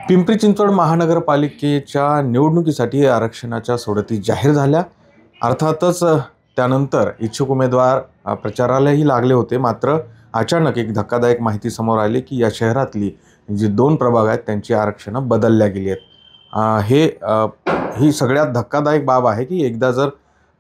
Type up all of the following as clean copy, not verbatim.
पिंपरी चिंचवड महानगरपालिकेच्या निवडणुकीसाठी आरक्षणाच्या सोडती जाहीर झाल्या। अर्थातच त्यानंतर इच्छुक उमेदवार प्रचारालाही लागले होते। मात्र अचानक एक धक्कादायक माहिती समोर आली की या शहरातली जी 2 प्रभाग आहेत त्यांची आरक्षणं बदलल्या गेली आहेत। ही सगळ्यात धक्कादायक बाब आहे की एकदा जर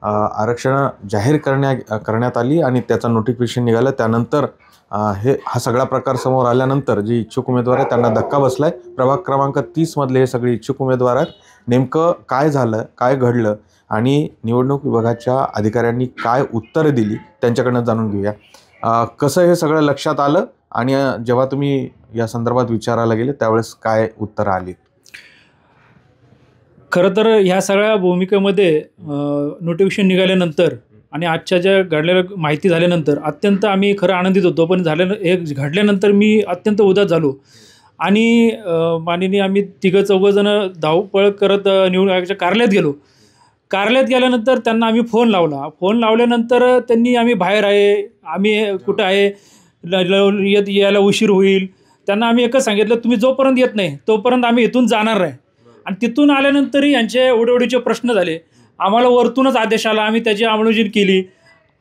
आरक्षण जाहीर करण्यात आली आणि त्याचं नोटिफिकेशन निघालं त्यानंतर हा सगळा प्रकार समोर आल्यानंतर जे इच्छुक उमेदवार आहेत त्यांना धक्का बसलाय। प्रभाग क्रमांक 30 मधले हे सगळे इच्छुक उमेदवार आहेत। नेमकं काय झालं, काय घडलं आणि निवडणूक विभागाच्या अधिकाऱ्यांनी काय उत्तरे दिली त्यांच्याकडनं जाणून घेऊया। कसं हे सगळं लक्षात आलं आणि जेव्हा तुम्ही या संदर्भात विचारायला गेले त्यावेळेस काय उत्तर आली? खरं तर ह्या सगळ्या भूमिकेमध्ये नोटिफिकेशन निघाल्यानंतर आणि आजच्या ज्या घडलेल्या माहिती झाल्यानंतर अत्यंत आम्ही खरं आनंदित होतो। पण हे घडल्यानंतर मी अत्यंत उदास झालो आणि माननीय आम्ही तिघं-चौघंजणं धावपळ करत निवडणूक आयोगाच्या कार्यालयात गेलो। कार्यालयात गेल्यानंतर त्यांना आम्ही फोन लावला। फोन लावल्यानंतर त्यांनी आम्ही बाहेर आहे, आम्ही कुठं आहे, यायला उशीर होईल। त्यांना आम्ही एकच सांगितलं, तुम्ही जोपर्यंत येत नाही तोपर्यंत आम्ही इथून जाणार नाही। आणि तिथून आल्यानंतरही यांचे ओढेओढीचे प्रश्न झाले। आम्हाला वरतूनच आदेश आला, आम्ही त्याची अंमलबजावणी केली।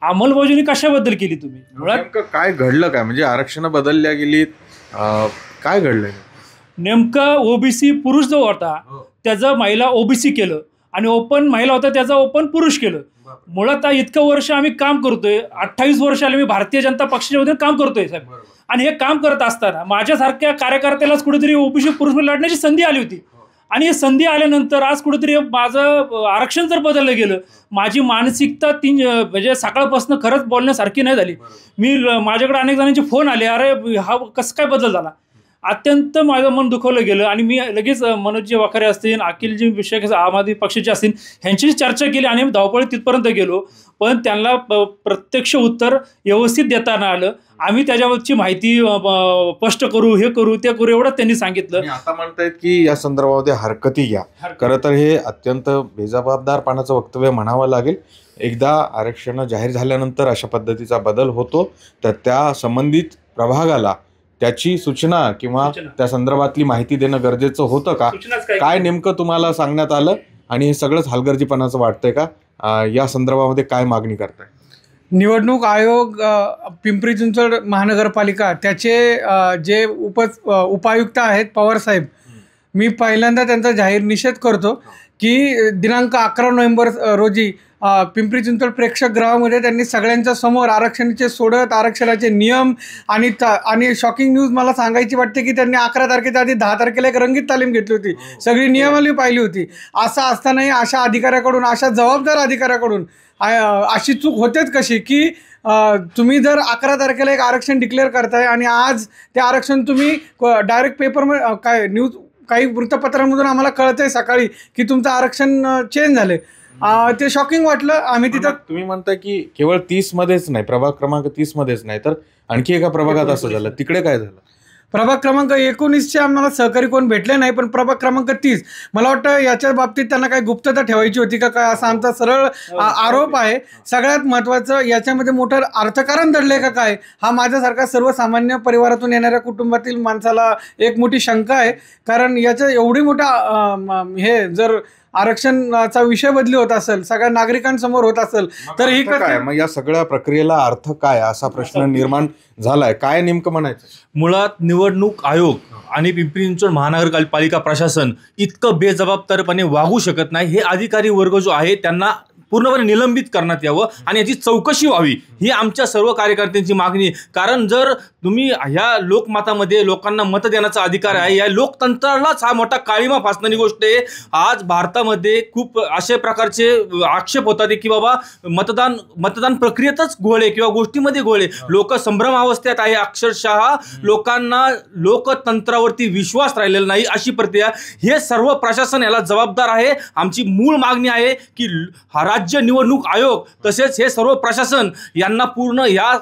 अंमलबजावणी कशाबद्दल केली तुम्ही? मुळात काय घडलं, काय म्हणजे आरक्षण बदलल्या गेली, काय घडलं नेमकं? ओबीसी पुरुष जो होता त्याचं महिला ओबीसी केलं आणि ओपन महिला होता त्याचा ओपन पुरुष केलं। मुळात इतकं वर्ष आम्ही काम करतोय, 28 वर्ष आले मी भारतीय जनता पक्षाच्या वतीने काम करतोय साहेब। आणि हे काम करत असताना माझ्यासारख्या कार्यकर्त्यालाच कुठेतरी ओबीसी पुरुष लढण्याची संधी आली होती आणि ही संधी आल्यानंतर आज कुठेतरी माझं आरक्षण जर बदललं गेलं, माझी मानसिकता म्हणजे सकाळपासून खरंच बोलण्यासारखी नाही झाली। माझ्याकडे अनेक जणांचे फोन आले, अरे हा कसं काय बदल झाला? अत्यंत माझं मन दुखवलं गेलं आणि मी लगेच मनोजजी वाखारे असतील, अखिलजी विषय आम आदमी पक्षाचे असतील ह्यांची चर्चा केली आणि धावपळीत तिथपर्यंत गेलो। पण त्यांना प्रत्यक्ष उत्तर व्यवस्थित देता आलं। आम्ही त्याच्यावरची माहिती स्पष्ट करू, हे करू, ते करू एवढंच त्यांनी सांगितलं। आता म्हणतायत की या संदर्भामध्ये हरकती घ्या। खरं तर हे अत्यंत बेजबाबदारपणाचं वक्तव्य म्हणावं लागेल। एकदा आरक्षण जाहीर झाल्यानंतर अशा पद्धतीचा बदल होतो तर त्या संबंधित प्रभागाला त्याची सूचना किंवा त्या संदर्भातली माहिती देणं गरजेचं होतं का? काय नेमकं तुम्हाला सांगण्यात आलं आणि हे सगळंच हलगर्जीपणाचं वाटतंय का? या संदर्भामध्ये काय मागणी करताय? निवडणूक आयोग, पिंपरी चिंचवड महानगरपालिका, त्याचे जे उपायुक्त आहेत पवार साहेब, मी पहिल्यांदा त्यांचा जाहीर निषेध करतो की दिनांक 11 नोव्हेंबर रोजी पिंपरी चिंचवड प्रेक्षकगृहामध्ये त्यांनी सगळ्यांच्या समोर आरक्षणाचे सोडत, आरक्षणाचे नियम आणि शॉकिंग न्यूज मला सांगायची वाटते की त्यांनी 11 तारखेच्या आधी 10 तारखेला एक रंगीत तालीम घेतली होती, सगळी नियमावली पाहिली होती। असं असतानाही अशा अधिकाऱ्याकडून, अशा जबाबदार अधिकाऱ्याकडून अशी चूक होतेच कशी की तुम्ही जर 11 तारखेला एक आरक्षण डिक्लेअर करताय आणि आज ते आरक्षण तुम्ही डायरेक्ट पेपरमध्ये काय न्यूज काही वृत्तपत्रांमधून आम्हाला कळतंय सकाळी की तुमचं आरक्षण चेंज झाले। ते शॉकिंग वाटलं। आम्ही तिथं, तुम्ही म्हणता की केवळ 30 मध्येच नाही, प्रभाग क्रमांक 30 मध्येच नाही तर आणखी एका प्रभागात असं झालं, तिकडे काय झालं? प्रभाग क्रमांक 19चे आम्हाला सहकारी कोण भेटले नाही, पण प्रभाग क्रमांक 30 मला वाटतं याच्या बाबतीत त्यांना काही गुप्तता ठेवायची होती का काय असा आमचा सरळ आरोप आहे। सगळ्यात महत्त्वाचं याच्यामध्ये मोठं अर्थकारण दडलंय का काय, हा माझ्यासारखा सर्वसामान्य परिवारातून येणाऱ्या कुटुंबातील माणसाला एक मोठी शंका आहे। कारण याच्या एवढी मोठा हे जर आरक्षणाचा विषय बदली होत असेल, सगळ्या नागरिकांसमोर होत असेल तर ही काय, मग या सगळ्या प्रक्रियेला अर्थ काय असा प्रश्न निर्माण झालाय? काय नेमकं म्हणायचं? मुळात निवडणूक आयोग आणि पिंपरी चिंचवड महानगरपालिका प्रशासन इतकं बेजबाबदारपणे वागू शकत नाही। हे अधिकारी वर्ग जो आहे त्यांना पूर्णपणे निलंबित करण्यात यावं आणि याची चौकशी व्हावी ही आमच्या सर्व कार्यकर्त्यांची मागणी आहे। कारण जर तुम्ही ह्या लोकमतामध्ये लोकांना मत देण्याचा अधिकार आहे, या लोकतंत्रालाच हा मोठा काळीमा फासणारी गोष्ट आहे। आज भारतामध्ये खूप अशा प्रकारचे आक्षेप होतात की बाबा मतदान प्रक्रियेतच घोळे किंवा गोष्टीमध्ये घोळे, लोक संभ्रमावस्थेत आहे। अक्षरशः लोकांना लोकतंत्रावरती विश्वास राहिलेला नाही अशी प्रक्रिया। हे सर्व प्रशासन याला जबाबदार आहे। आमची मूळ मागणी आहे की राज्य निवडणूक आयोग तसेच हे सर्व प्रशासन यांना पूर्ण या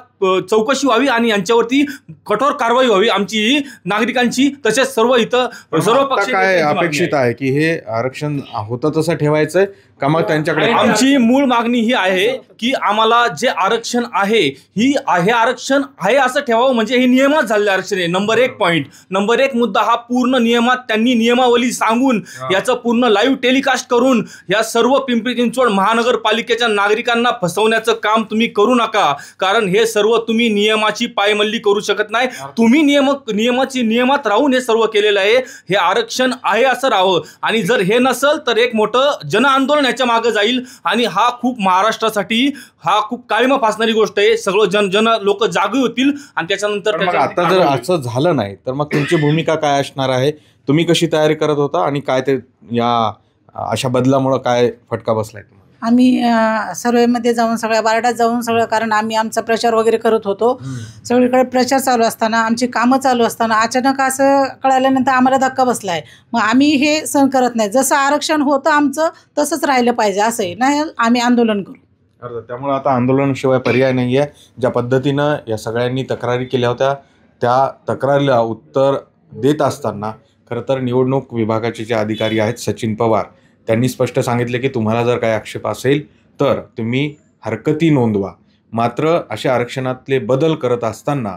चौकशी व्हावी आणि यांच्यावरती कठोर कारवाई व्हावी आमची नागरिकांची तसेच सर्व इथं सर्व आता पक्ष काय अपेक्षित आहे की हे आरक्षण होतं तसं ठेवायचंय का मग त्यांच्याकडे आमची मूळ मागणी ही आहे की आम्हाला जे आरक्षण आहे हे आरक्षण आहे असं ठेवावं, म्हणजे हे नियमात झालेलं आरक्षण आहे. Number 1 point. नंबर 1 मुद्दा हा पूर्ण नियमात त्यांनी नियमावली सांगून याचं पूर्ण लाईव्ह टेलिकास्ट करून या सर्व पिंपरी चिंचवड महानगरपालिकेच्या नागरिकांना फसवण्याचं काम तुम्ही करू नका, कारण हे सर्व तुम्ही नियमाची पायमल्ली करू शकत नाही. तुम्ही नियमात राहून हे सर्व केलेलं आहे. हे आरक्षण आहे असं राहावं आणि जर हे नसेल तर एक मोठं जन आंदोलन याच्या मागे जाईल आणि हा खूप महाराष्ट्रासाठी हा खूप काळीमा फासणारी गोष्ट आहे. सगळं जन लोक जागी होतील आणि त्याच्यानंतर मग आता जर असं झालं नाही तर मग तुमची भूमिका काय असणार आहे? तुम्ही कशी तयारी करत होता आणि काय ते या अशा बदलामुळे काय फटका बसलाय तुम्हाला? आम्ही सर्वेमध्ये जाऊन सगळ्या वार्डात जाऊन सगळं, कारण आम्ही आमचा प्रचार वगैरे करत होतो. सगळीकडे प्रचार चालू असताना आमची कामं चालू असताना अचानक असं कळाल्यानंतर आम्हाला धक्का बसला आहे. मग आम्ही हे सहन करत नाही. जसं आरक्षण होतं आमचं तसंच राहिलं पाहिजे, असंही नाही आम्ही आंदोलन करू. त्यामुळे आता आंदोलनाशिवाय पर्याय नाही आहे. ज्या पद्धतीनं या सगळ्यांनी तक्रारी केल्या होत्या त्या तक्रारीला उत्तर देत असताना खरं तर निवडणूक विभागाचे जे अधिकारी आहेत सचिन पवार त्यांनी स्पष्ट सांगितले की तुम्हाला जर काही आक्षेप असेल तर तुम्ही हरकती नोंदवा. मात्र असे आरक्षणातले बदल करत असताना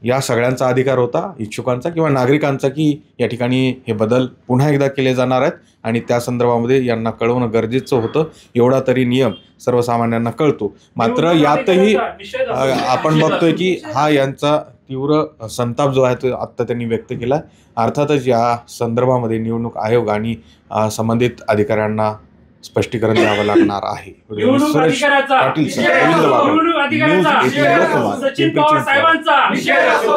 या सगळ्यांचा अधिकार होता, इच्छुकांचा किंवा नागरिकांचा, की या ठिकाणी हे बदल पुन्हा एकदा केले जाणार आहेत आणि त्या संदर्भामध्ये यांना कळवणं गरजेचं होतं. एवढा तरी नियम सर्वसामान्यांना कळतो. मात्र यातही आपण बघतोय की हा यांचा तीव्र संताप जो आहे तो आत्ता त्यांनी व्यक्त केला. अर्थातच या संदर्भामध्ये निवडणूक आयोग आणि संबंधित अधिकाऱ्यांना स्पष्टीकरण द्यावं लागणार आहे. सुरेश पाटील, रवींद्र बाबा, न्यूज 18 लोकमत, पिंपरी चिंचवड.